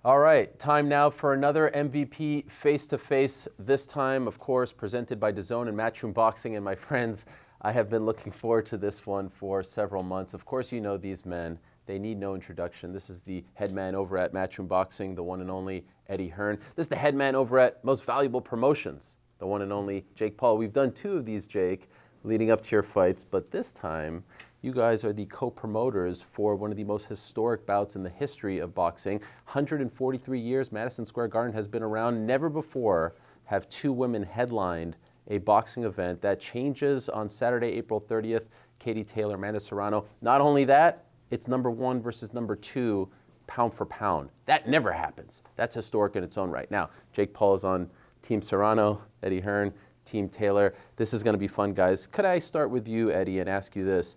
All right, time now for another MVP face-to-face, this time, of course, presented by Dazn and Matchroom Boxing. And my friends, I have been looking forward to this one for several months. Of course, you know these men. They need no introduction. This is the head man over at Matchroom Boxing, the one and only Eddie Hearn. This is the head man over at Most Valuable Promotions, the one and only Jake Paul. We've done two of these, Jake, leading up to your fights, but this time, you guys are the co-promoters for one of the most historic bouts in the history of boxing. 143 years, Madison Square Garden has been around. Never before have two women headlined a boxing event. That changes on Saturday, April 30th. Katie Taylor, Amanda Serrano. Not only that, it's number one versus number two, pound for pound. That never happens. That's historic in its own right. Now, Jake Paul is on Team Serrano, Eddie Hearn, Team Taylor. This is going to be fun, guys. Could I start with you, Eddie, and ask you this?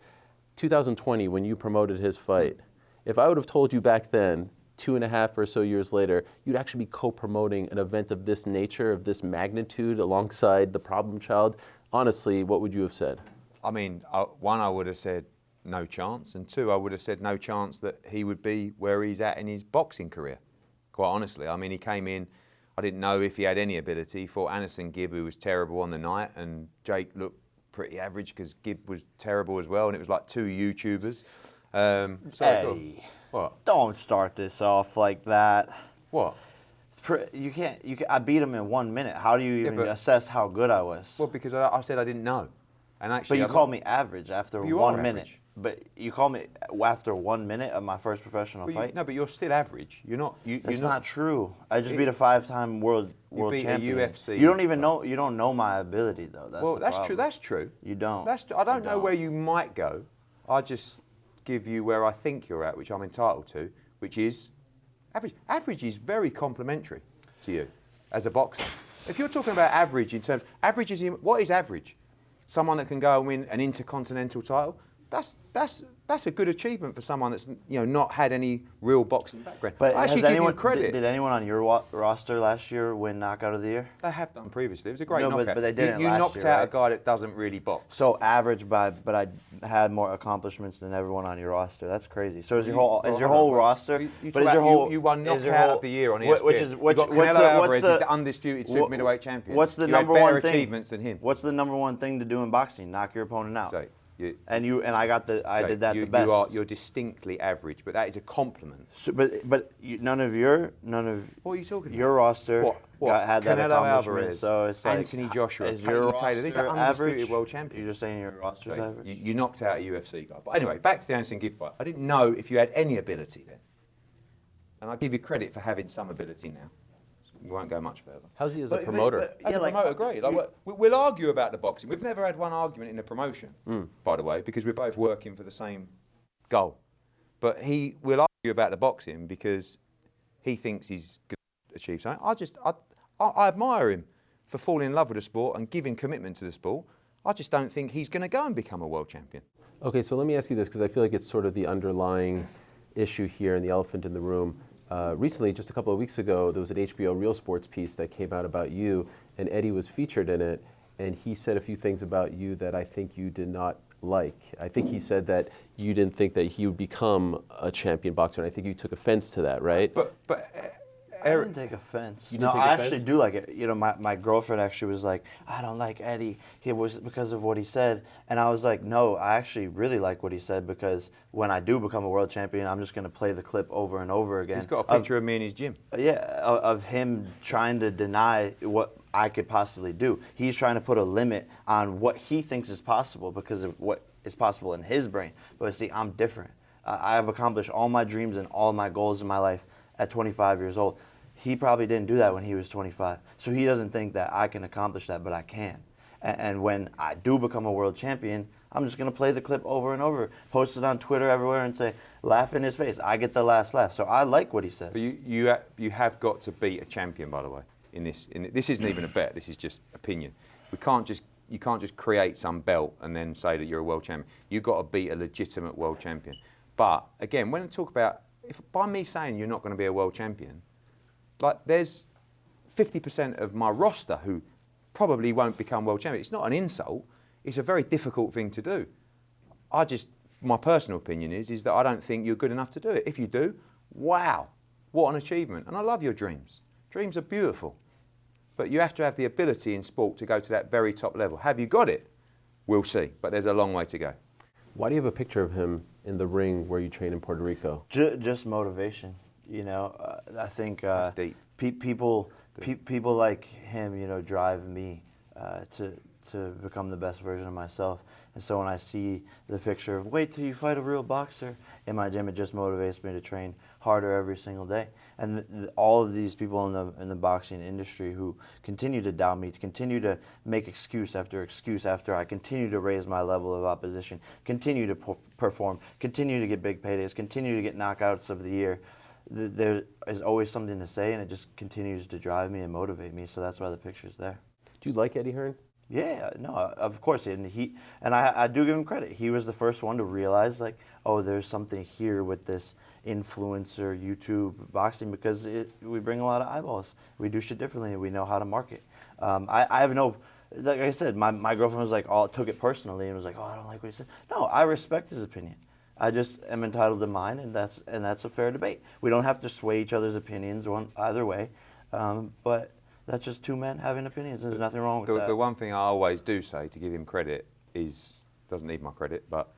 2020, when you promoted his fight, if I would have told you back then, 2.5 or so years later, you'd actually be co-promoting an event of this nature, of this magnitude, alongside the problem child, honestly, what would you have said? I mean, one, I would have said no chance, and two, I would have said no chance that he would be where he's at in his boxing career, quite honestly. I mean, he came in, I didn't know if he had any ability. Fought Anderson Gibb, who was terrible on the night, and Jake looked pretty average because Gibb was terrible as well, and it was like two YouTubers. Eddie, what? Don't start this off like that. What? You can't. I beat him in 1 minute. How do you even assess how good I was? Well, because I said I didn't know, and actually. But you called me average after you 1 are minute. average. But you called me after 1 minute of my first professional fight. No, but you're still average. You're not. That's not true. I just beat a 5-time world beat champion. a UFC. You don't even know. You don't know my ability though. That's true. That's true. You don't. I don't know where you might go. I just give you where I think you're at, which I'm entitled to, which is average. Average is very complimentary to you as a boxer. If you're talking about average in terms, what is average? Someone that can go and win an intercontinental title. That's a good achievement for someone that's not had any real boxing background. But I actually give you credit. Did anyone on your roster last year win knockout of the year? They have done previously. It was a great knockout. But they didn't You last knocked year, out right? a guy that doesn't really box. So average, but I had more accomplishments than everyone on your roster. That's crazy. So is your whole roster? You won knockout of the year on ESPN. You got Canelo Alvarez is the undisputed super middleweight champion. What's the you number had better one thing? achievements than him. What's the number one thing to do in boxing? Knock your opponent out. Jake, I did that the best. You're distinctly average, but that is a compliment. So, but none of What are you talking about? your roster had that Canelo accomplishment. Alvarez, So it's like, Anthony Joshua, is your Taylor. These are undisputed average? world champions. You're just saying your roster's average? You knocked out a UFC guy. But anyway, back to the Anderson Gibb fight. I didn't know if you had any ability then. And I give you credit for having some ability now. We won't go much further. How's he as a promoter? As a promoter, great. We'll argue about the boxing. We've never had one argument in a promotion, by the way, because we're both working for the same goal. But he will argue about the boxing because he thinks he's going to achieve something. I admire him for falling in love with the sport and giving commitment to the sport. I just don't think he's going to go and become a world champion. Okay, so let me ask you this, because I feel like it's sort of the underlying issue here and the elephant in the room. Recently, just a couple of weeks ago, there was an HBO Real Sports piece that came out about you, and Eddie was featured in it, and he said a few things about you that I think you did not like. I think he said that you didn't think that he would become a champion boxer, and I think you took offense to that, right? I didn't take offense. You didn't take I offense? actually do like it. You know, my girlfriend actually was like, I don't like Eddie. It was because of what he said. And I was like, no, I actually really like what he said because when I do become a world champion, I'm just going to play the clip over and over again. He's got a picture of me in his gym. Yeah, of him trying to deny what I could possibly do. He's trying to put a limit on what he thinks is possible because of what is possible in his brain. But see, I'm different. I have accomplished all my dreams and all my goals in my life at 25 years old. He probably didn't do that when he was 25. So he doesn't think that I can accomplish that, but I can. And when I do become a world champion, I'm just going to play the clip over and over, post it on Twitter everywhere and say, laugh in his face. I get the last laugh. So I like what he says. But you have got to beat a champion, by the way, in this. This isn't even a bet. This is just opinion. You can't just create some belt and then say that you're a world champion. You've got to beat a legitimate world champion. But again, when I talk about, by me saying you're not going to be a world champion, like there's 50% of my roster who probably won't become world champion. It's not an insult. It's a very difficult thing to do. My personal opinion is that I don't think you're good enough to do it. If you do, wow, What an achievement. And I love your dreams. Dreams are beautiful. But you have to have the ability in sport to go to that very top level. Have you got it? We'll see. But there's a long way to go. Why do you have a picture of him in the ring where you train in Puerto Rico? Just motivation. You know, I think That's deep. People like him, you know, drive me to become the best version of myself. And so when I see the picture of wait till you fight a real boxer in my gym, it just motivates me to train harder every single day. And all of these people in the boxing industry who continue to doubt me, to continue to make excuse after I continue to raise my level of opposition, continue to perform, continue to get big paydays, continue to get knockouts of the year. There is always something to say, and it just continues to drive me and motivate me. So that's why the picture's there. Do you like Eddie Hearn? Yeah, no, of course, and I do give him credit. He was the first one to realize, like, oh, there's something here with this influencer YouTube boxing because we bring a lot of eyeballs. We do shit differently, and we know how to market. I have no, like I said, my girlfriend was like, oh, took it personally and was like, oh, I don't like what he said. No, I respect his opinion. I just am entitled to mine, and that's a fair debate. We don't have to sway each other's opinions either way, but. That's just two men having opinions. There's nothing wrong with that. The one thing I always do say to give him credit is, doesn't need my credit, but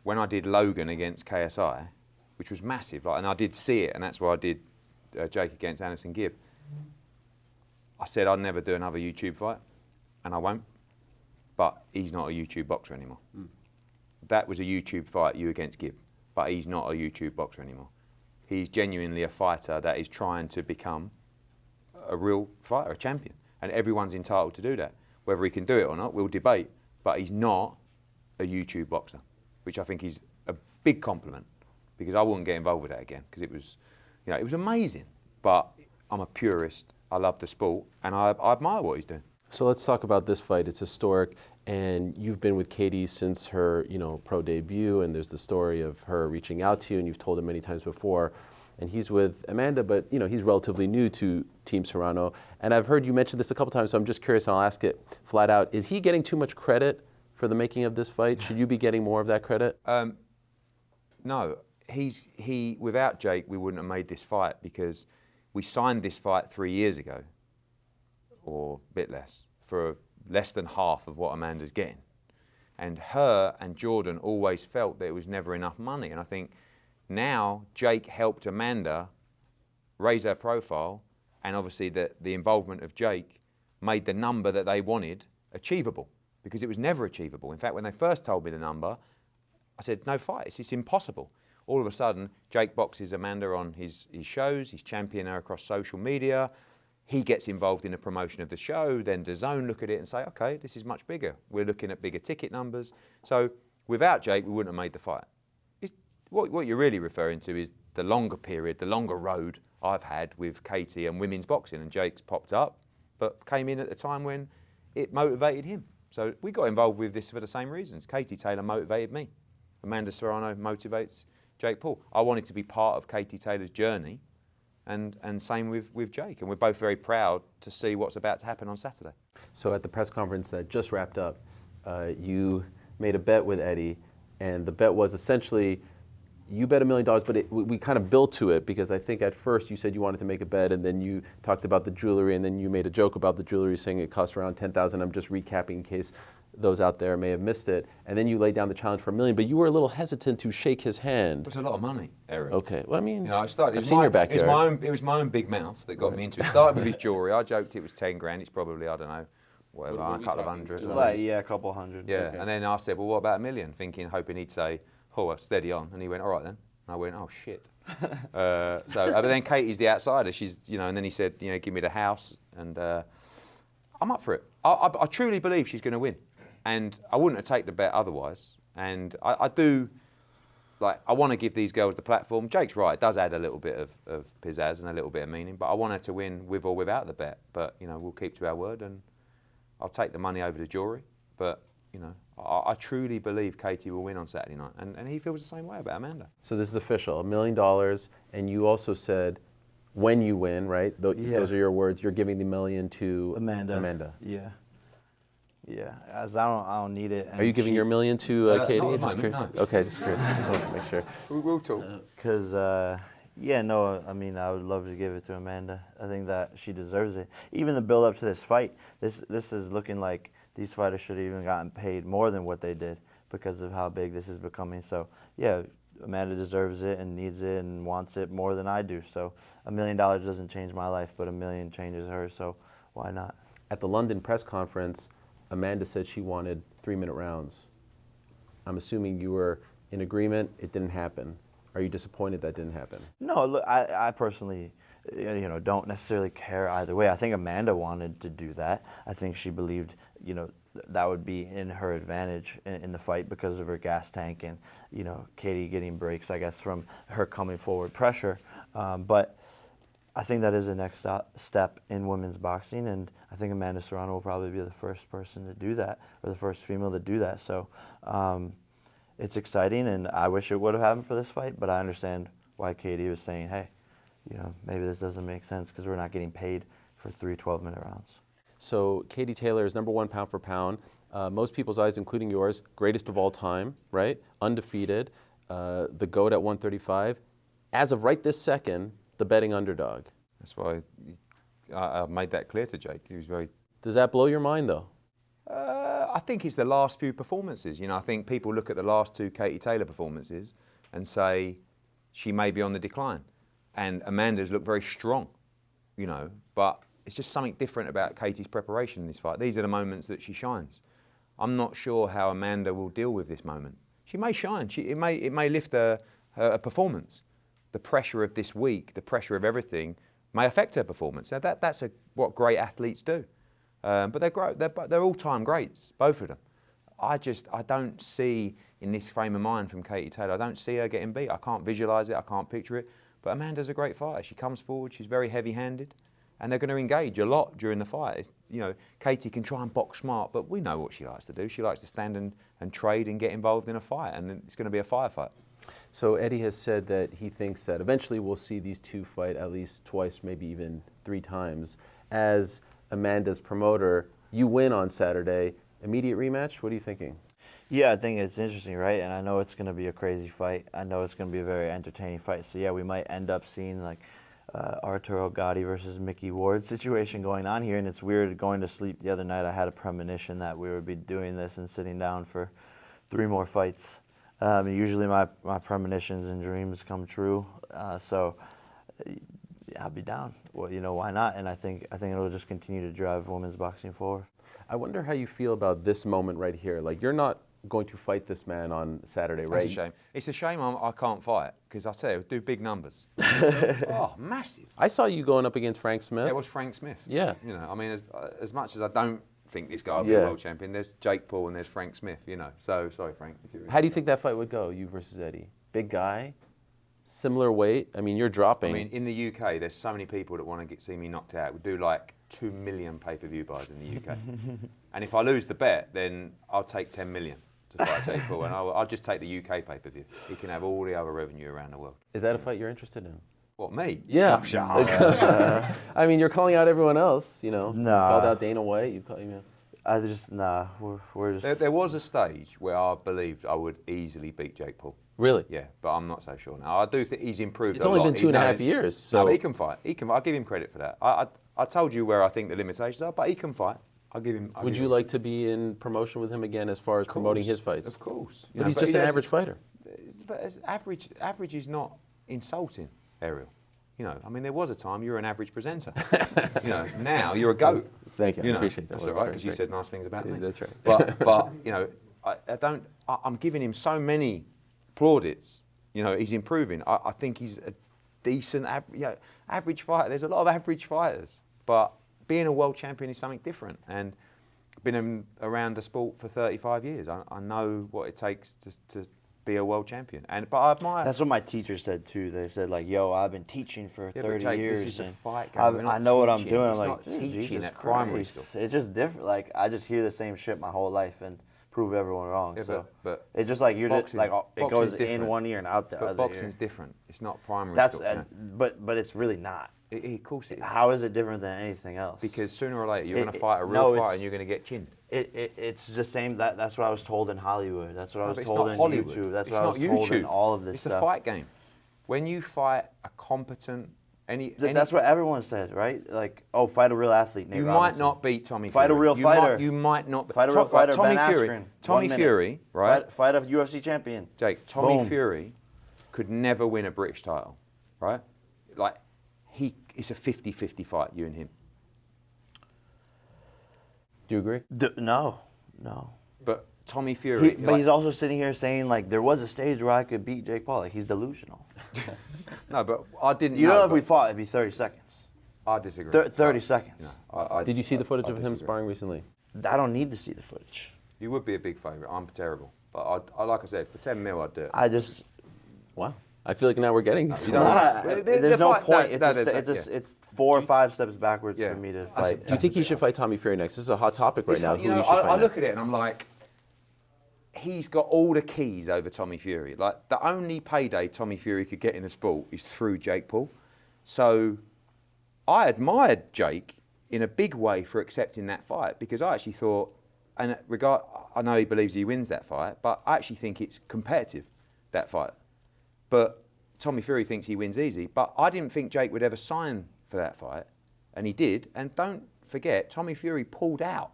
when I did Logan against KSI, which was massive, like, and I did see it, and that's why I did Jake against Anderson Gibb. I said I'd never do another YouTube fight, and I won't. But he's not a YouTube boxer anymore. That was a YouTube fight, you against Gibb, but he's not a YouTube boxer anymore. He's genuinely a fighter that is trying to become a real fighter, a champion, and everyone's entitled to do that. Whether he can do it or not, we'll debate, but he's not a YouTube boxer, which I think is a big compliment, because I wouldn't get involved with that again, because it was, you know, it was amazing, but I'm a purist, I love the sport, and I admire what he's doing. So let's talk about this fight. It's historic, and you've been with Katie since her, you know, pro debut, and there's the story of her reaching out to you, and you've told him many times before. And he's with Amanda, but you know he's relatively new to Team Serrano. And I've heard you mention this a couple times, so I'm just curious, and I'll ask it flat out. Is he getting too much credit for the making of this fight? Should you be getting more of that credit? No, he. Without Jake, we wouldn't have made this fight, because we signed this fight 3 years ago, or a bit less, for less than half of what Amanda's getting. And her and Jordan always felt that it was never enough money. And I think now Jake helped Amanda raise her profile, and obviously the involvement of Jake made the number that they wanted achievable, because it was never achievable. In fact, when they first told me the number, I said, no fight, it's impossible. All of a sudden, Jake boxes Amanda on his shows, he's championing her across social media, he gets involved in the promotion of the show, then Dazn look at it and say, okay, this is much bigger. We're looking at bigger ticket numbers. So without Jake, we wouldn't have made the fight. What you're really referring to is the longer period, the longer road I've had with Katie and women's boxing, and Jake's popped up, but came in at the time when it motivated him. So we got involved with this for the same reasons. Katie Taylor motivated me. Amanda Serrano motivates Jake Paul. I wanted to be part of Katie Taylor's journey, and same with Jake. And we're both very proud to see what's about to happen on Saturday. So at the press conference that just wrapped up, you made a bet with Eddie, and the bet was essentially, you bet $1 million, but we kind of built to it, because I think at first you said you wanted to make a bet, and then you talked about the jewelry, and then you made a joke about the jewelry, saying it cost around $10,000. I'm just recapping in case those out there may have missed it. And then you laid down the challenge for $1 million, but you were a little hesitant to shake his hand. It's a lot of money, Eric. Okay, well, I mean, you know, I've seen your backyard. It was my own big mouth that got me into it. It started with his jewelry. I joked it was 10 grand. It's probably, I don't know, whatever, a couple of hundred. Like, yeah, a couple hundred. Yeah, Okay. and then I said, well, what about $1 million? Hoping he'd say, oh, steady on. And he went, all right then. And I went, oh shit. But then Katie's the outsider. She's, you know, and then he said, you know, give me the house, and I'm up for it. I truly believe she's going to win, and I wouldn't have taken the bet otherwise. And I do, like, I want to give these girls the platform. Jake's right; it does add a little bit of pizzazz and a little bit of meaning. But I want her to win with or without the bet. But you know, we'll keep to our word, and I'll take the money over the jewelry. But you know, I truly believe Katie will win on Saturday night, and he feels the same way about Amanda. So this is official, $1 million, and you also said, when you win, right? Those are your words. You're giving the $1 million to Amanda. Yeah. Yeah, as I don't need it. Are you giving your $1 million to Katie? Not at the Just moment, curious. no. Okay, just curious. I wanted to make sure. We'll talk. Because Yeah, no, I mean, I would love to give it to Amanda. I think that she deserves it. Even the build up to this fight, this is looking like these fighters should have even gotten paid more than what they did because of how big this is becoming. So, yeah, Amanda deserves it and needs it and wants it more than I do. So, $1 million doesn't change my life, but $1 million changes hers. So, why not? At the London press conference, Amanda said she wanted 3-minute rounds. I'm assuming you were in agreement. It didn't happen. Are you disappointed that didn't happen? No, look, I personally, don't necessarily care either way. I think Amanda wanted to do that. I think she believed, that would be in her advantage in the fight because of her gas tank and, Katie getting breaks, I guess, from her coming forward pressure. But I think that is the next step in women's boxing, and I think Amanda Serrano will probably be the first person to do that, or the first female to do that. So it's exciting, and I wish it would have happened for this fight, but I understand why Katie was saying, hey, maybe this doesn't make sense because we're not getting paid for 3 12-minute rounds. So Katie Taylor is #1 pound for pound. Most people's eyes, including yours, greatest of all time, right? Undefeated, the GOAT at 135. As of right this second, the betting underdog. That's why I made that clear to Jake. He was very... Does that blow your mind, though? I think it's the last few performances. I think people look at the last 2 Katie Taylor performances and say she may be on the decline. And Amanda's looked very strong, but it's just something different about Katie's preparation in this fight. These are the moments that she shines. I'm not sure how Amanda will deal with this moment. She may shine. It may lift her performance. The pressure of this week, the pressure of everything, may affect her performance. Now that's what great athletes do. But they're all-time greats, both of them. I don't see in this frame of mind from Katie Taylor, I don't see her getting beat. I can't visualise it, I can't picture it. But Amanda's a great fighter. She comes forward, she's very heavy-handed, and they're going to engage a lot during the fight. Katie can try and box smart, but we know what she likes to do. She likes to stand and trade and get involved in a fight, and it's going to be a firefight. So Eddie has said that he thinks that eventually we'll see these two fight at least twice, maybe even 3 times. As Amanda's promoter, you win on Saturday. Immediate rematch? What are you thinking? Yeah, I think it's interesting, right? And I know it's going to be a crazy fight. I know it's going to be a very entertaining fight. So yeah, we might end up seeing like Arturo Gatti versus Mickey Ward situation going on here. And it's weird, going to sleep the other night, I had a premonition that we would be doing this and sitting down for 3 more fights. Usually my premonitions and dreams come true. So I'll be down. Well, why not? And I think it'll just continue to drive women's boxing forward. I wonder how you feel about this moment right here. Like, you're not going to fight this man on Saturday, right? It's a shame. It's a shame I can't fight, because I say do big numbers. Massive. I saw you going up against Frank Smith. It was Frank Smith. Yeah. As much as I don't think this guy will be a world champion, there's Jake Paul and there's Frank Smith, So, sorry, Frank. How do you think that fight would go, you versus Eddie? Big guy? Similar weight? You're dropping. In the UK, there's so many people that want to see me knocked out. We do like 2 million pay-per-view buys in the UK. And if I lose the bet, then I'll take 10 million to fight Jake Paul, and I'll just take the UK pay-per-view. He can have all the other revenue around the world. Is that a fight you're interested in? What, me? Yeah. You're calling out everyone else, No. You called out Dana White. I just, we're just... There was a stage where I believed I would easily beat Jake Paul. Really? Yeah, but I'm not so sure now. I do think he's improved It's a lot. only been 2.5 years. So. No, but he can fight. I'll give him credit for that. I told you where I think the limitations are, but he can fight. I'll give him. Would you like to be in promotion with him again as far as promoting his fights? Of course. But he's just an average fighter. But average is not insulting, Ariel. There was a time you were an average presenter. Now you're a GOAT. Thank you. I appreciate that. That's all right, because you said nice things about me. That's right. But I'm giving him so many plaudits. He's improving. I think he's a decent average fighter. There's a lot of average fighters, but being a world champion is something different. And been around the sport for 35 years. I know what it takes to be a world champion. But I admire. That's what my teacher said too. They said like, "Yo, I've been teaching for 30 years. This is a fight game. I know what I'm doing." I'm like, teaching Jesus at primary school. It's just different. Like I just hear the same shit my whole life and prove everyone wrong. Yeah, so but it's just like you're just like it goes in one ear and out the other. But boxing's different. It's not primary That's school. but it's really not. Of course it is. How is it different than anything else? Because sooner or later you're going to fight a real fight and you're going to get chinned. It's the same. That's what I was told in Hollywood. That's what I was told in Hollywood. YouTube. That's it's what I was told in all of this it's stuff. It's a fight game. when you fight a competent, That's what everyone said, right? Like, oh, fight a real athlete, Nate you Robinson. might not beat Tommy Fight Fury. a real fighter. You might not. Fight a real fighter, Tommy Ben Fury. Askren. Tommy Fury, right? Fight a UFC champion. Jake, Tommy Boom. Fury could never win a British title, right? Like, it's a 50-50 fight, you and him. Do you agree? No. But Tommy Fury. But he's also sitting here saying, like, there was a stage where I could beat Jake Paul. Like, he's delusional. No, but I didn't. You know, if but we fought, it'd be 30 seconds. I disagree. 30 seconds. No, Did you see the footage I of him disagree. sparring recently? I don't need to see the footage. You would be a big favourite. I'm terrible, but like I said, for 10 mil, I'd do it. I just. Wow. I feel like now we're getting You somewhere. don't- There's no fight- point. no, It's 4 or 5 steps backwards Yeah. for me to I fight. said- Do you think he should fight Tommy Fury next? This is a hot topic right It's now. like, Who he should fight I next? look at it and I'm like, he's got all the keys over Tommy Fury. Like, the only payday Tommy Fury could get in the sport is through Jake Paul. So I admired Jake in a big way for accepting that fight, because I actually thought, and I know he believes he wins that fight, but I actually think it's competitive, that fight. But Tommy Fury thinks he wins easy, but I didn't think Jake would ever sign for that fight, and he did. And don't forget, Tommy Fury pulled out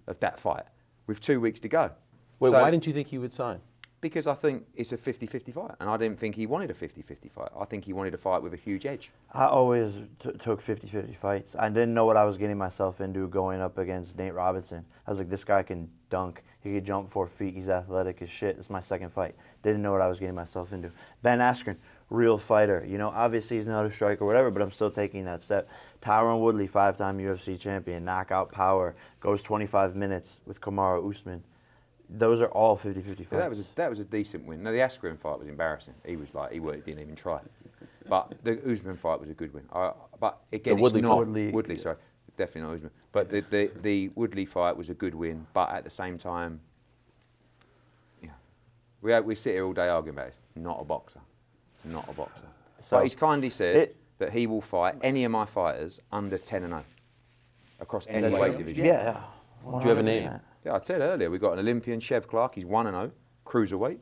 of that fight with 2 weeks to go. Wait, So- why didn't you think he would sign? Because I think it's a 50-50 fight, and I didn't think he wanted a 50-50 fight. I think he wanted a fight with a huge edge. I always took 50-50 fights. I didn't know what I was getting myself into going up against Nate Robinson. I was like, this guy can dunk. He can jump 4 feet. He's athletic as shit. It's my second fight. Didn't know what I was getting myself into. Ben Askren, real fighter. You know, obviously he's not a striker or whatever, but I'm still taking that step. Tyron Woodley, 5-time UFC champion, knockout power, goes 25 minutes with Kamaru Usman. Those are all 50-50 fights. Yeah, that was a decent win. No, the Askren fight was embarrassing. He didn't even try. But the Usman fight was a good win. But again, The Woodley it's not fight. Woodley, sorry, definitely not Usman. But the Woodley fight was a good win. But at the same time, we sit here all day arguing about it. Not a boxer, not a boxer. So but he's kindly said that he will fight any of my fighters under 10-0 across any weight division. Yeah. Do you have a name? 100%. Yeah, I said earlier, we've got an Olympian, Chev Clark, he's 1-0, cruiserweight.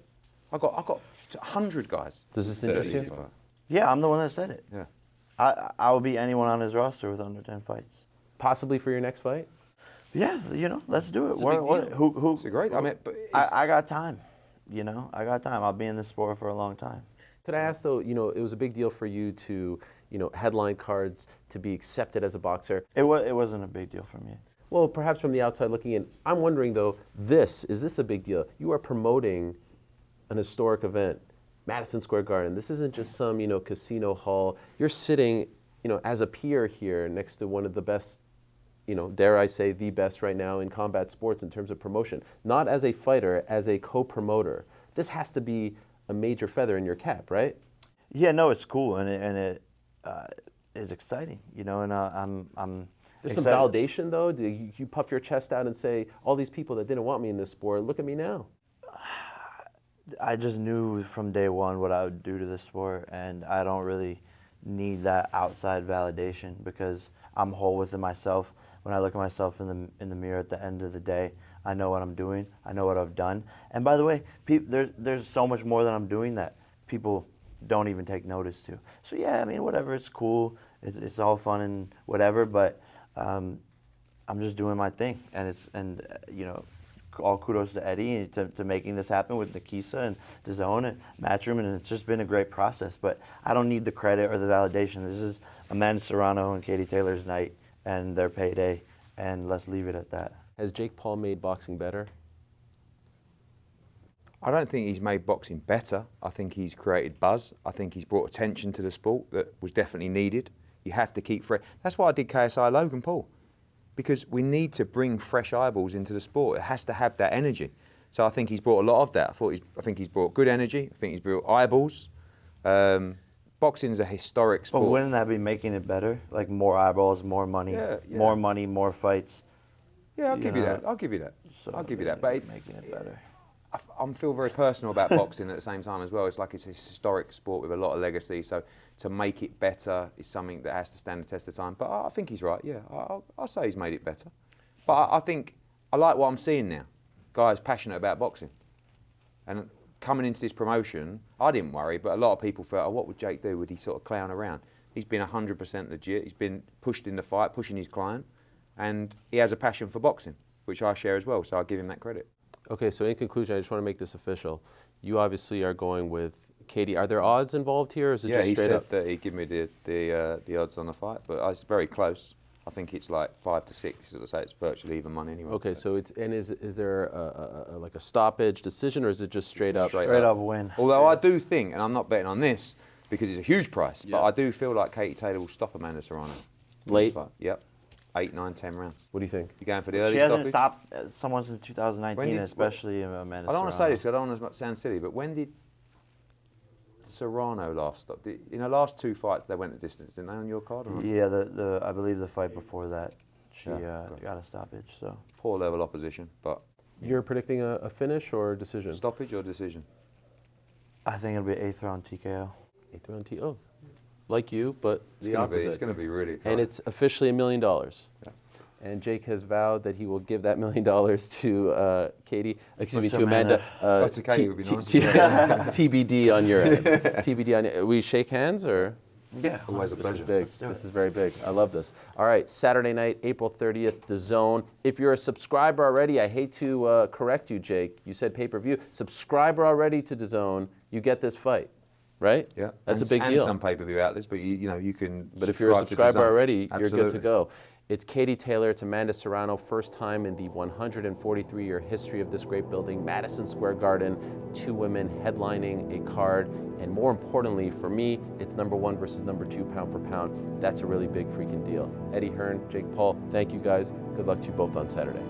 I got 100 guys. Does this interest you? 30. Yeah, I'm the one that said it. Yeah. I will beat anyone on his roster with under 10 fights. Possibly for your next fight? Yeah, you know, let's do it. It's a big deal. It's a great, I mean, but I got time. You know, I got time. I'll be in this sport for a long time. Could I ask though, it was a big deal for you to, headline cards, to be accepted as a boxer. It wasn't a big deal for me. Well, perhaps from the outside looking in, I'm wondering though, is this a big deal? You are promoting an historic event, Madison Square Garden. This isn't just some, casino hall. You're sitting, as a peer here next to one of the best, dare I say, the best right now in combat sports in terms of promotion. Not as a fighter, as a co-promoter. This has to be a major feather in your cap, right? Yeah, no, it's cool and it is exciting, and I'm There's excited. some validation though. Do you puff your chest out and say, all these people that didn't want me in this sport, look at me now? I just knew from day one what I would do to this sport, and I don't really need that outside validation because I'm whole within myself. When I look at myself in the mirror at the end of the day, I know what I'm doing. I know what I've done. And by the way, there's so much more that I'm doing that people don't even take notice to. So yeah, I mean, whatever, it's cool. It's all fun and whatever, but I'm just doing my thing, and all kudos to Eddie to making this happen with Nikisa and Dazn and Matchroom, and it's just been a great process. But I don't need the credit or the validation. This is Amanda Serrano and Katie Taylor's night and their payday, and let's leave it at that. Has Jake Paul made boxing better? I don't think he's made boxing better. I think he's created buzz. I think he's brought attention to the sport that was definitely needed. You have to keep fresh. That's why I did KSI Logan Paul, because we need to bring fresh eyeballs into the sport. It has to have that energy. So I think he's brought a lot of that. I think he's brought good energy. I think he's brought eyeballs. Boxing's a historic sport. But wouldn't that be making it better? Like more eyeballs, more money, more money, more fights. Yeah, I'll give you that. I'll give you that. So I'll give you that. But making it better. I feel very personal about boxing at the same time as well. It's like it's a historic sport with a lot of legacy. So to make it better is something that has to stand the test of time. But I think he's right. Yeah, I'll say he's made it better. But I think I like what I'm seeing now. Guys passionate about boxing, and coming into this promotion, I didn't worry, but a lot of people felt, oh, what would Jake do? Would he sort of clown around? He's been 100% legit. He's been pushed in the fight, pushing his client, and he has a passion for boxing, which I share as well, so I give him that credit. Okay, so in conclusion, I just want to make this official. You obviously are going with Katie. Are there odds involved here, or is it Yeah, just he straight said up? that he'd give me the odds on the fight, but it's very close. I think it's like 5 to 6, so it's virtually even money anyway. Okay, so is there like a stoppage decision, or is it just straight up? Straight up win. Although I do think, and I'm not betting on this because it's a huge price, Yeah. but I do feel like Katie Taylor will stop Amanda Serrano. Late? Yep. 8, 9, 10 rounds. What do you think? You going for the early She hasn't stoppage? stopped someone since 2019, When did- especially Amanda I don't want to say Serrano. this, 'cause I don't want to sound silly, but when did Serrano last stop? In the last 2 fights, they went the distance, didn't they, on your card? Or not? Yeah, I believe the fight before that, she Yeah, got a stoppage. So Poor level opposition, but You're predicting a finish or a decision? stoppage or decision? I think it'll be 8th round TKO. 8th round T. Oh, like you, but the opposite. It's going to be really exciting. And it's officially $1 million. Yeah. And Jake has vowed that he will give that $1 million to Katie, excuse me, To to Amanda. Oh, to Katie would be nice. TBD on your end. TBD on your. We shake hands or? Yeah, Always a This is pleasure. big. do This it. is very big. I love this. All right, Saturday night, April 30th, Dazn. If you're a subscriber already, I hate to correct you, Jake. You said pay-per-view. Subscriber already to Dazn, you get this fight, right? Yeah, That's and, a big and deal. some pay-per-view outlets, but you can. But if you're a subscribe to subscriber DAZN. already, you're good to Absolutely. go. It's Katie Taylor, it's Amanda Serrano, first time in the 143-year history of this great building, Madison Square Garden, 2 women headlining a card, and more importantly for me, it's #1 versus #2 pound for pound. That's a really big freaking deal. Eddie Hearn, Jake Paul, thank you guys. Good luck to you both on Saturday.